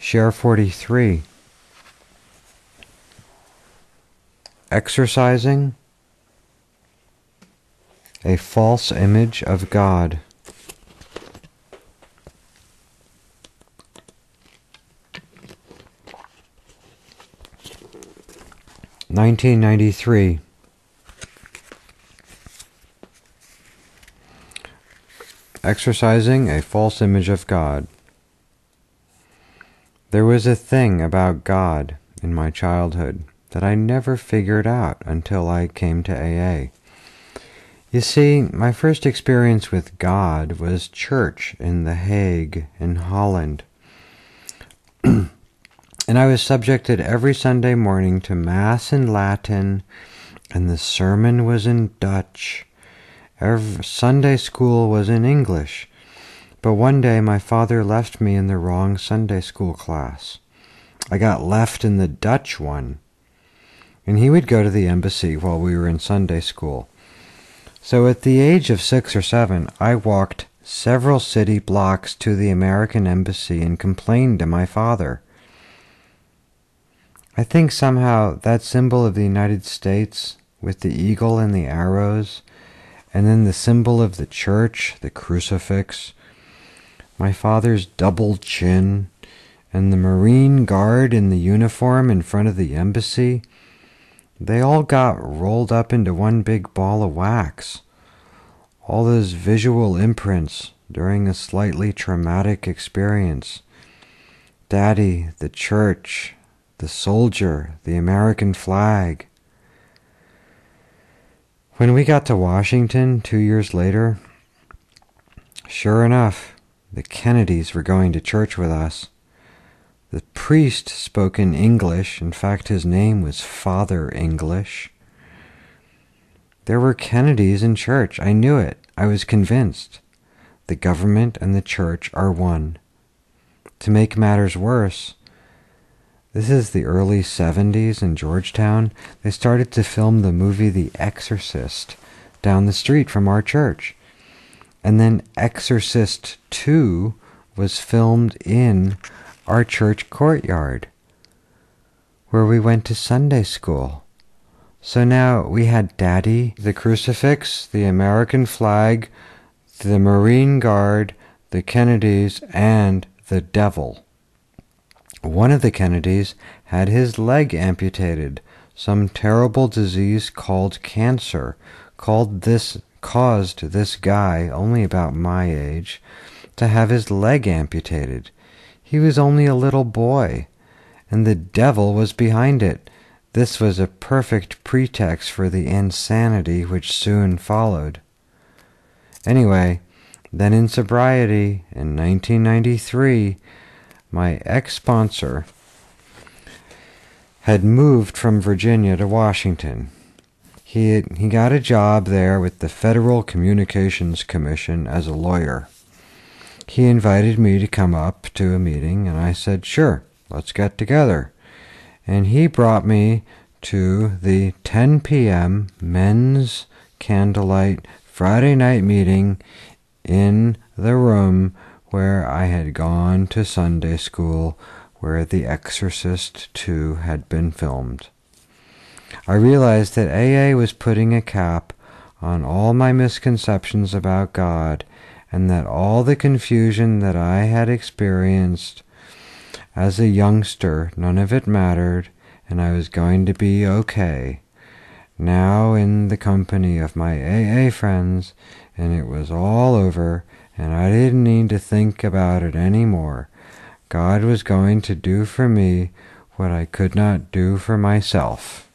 Share 43. Exercising a false image of God. (1993). Exercising a false image of God. There was a thing about God in my childhood that I never figured out until I came to AA. You see, my first experience with God was church in The Hague in Holland. And I was subjected every Sunday morning to Mass in Latin, and the sermon was in Dutch. Every Sunday school was in English. But one day my father left me in the wrong Sunday school class. I got left in the Dutch one. And he would go to the embassy while we were in Sunday school. So at the age of 6 or 7, I walked several city blocks to the American embassy and complained to my father. I think somehow that symbol of the United States with the eagle and the arrows, and then the symbol of the church, the crucifix, my father's double chin, and the Marine Guard in the uniform in front of the embassy, they all got rolled up into one big ball of wax. All those visual imprints during a slightly traumatic experience. Daddy, the church, the soldier, the American flag. When we got to Washington 2 years later, sure enough, the Kennedys were going to church with us. The priest spoke in English. In fact, his name was Father English. There were Kennedys in church. I knew it. I was convinced. The government and the church are one. To make matters worse, this is the early 70s in Georgetown. They started to film the movie The Exorcist down the street from our church. And then Exorcist 2 was filmed in our church courtyard, where we went to Sunday school. So now we had Daddy, the crucifix, the American flag, the Marine Guard, the Kennedys, and the devil. One of the Kennedys had his leg amputated. Some terrible disease called cancer caused this guy, only about my age, to have his leg amputated. He was only a little boy, and the devil was behind it. This was a perfect pretext for the insanity which soon followed. Anyway, then in sobriety, in 1993, my ex-sponsor had moved from Virginia to Washington. He got a job there with the Federal Communications Commission as a lawyer. He invited me to come up to a meeting, and I said, sure, let's get together. And he brought me to the 10 p.m. men's candlelight Friday night meeting in the room where I had gone to Sunday school, where The Exorcist 2 had been filmed. I realized that AA was putting a cap on all my misconceptions about God, and that all the confusion that I had experienced as a youngster, none of it mattered, and I was going to be okay. Now in the company of my AA friends, and it was all over, and I didn't need to think about it anymore. God was going to do for me what I could not do for myself.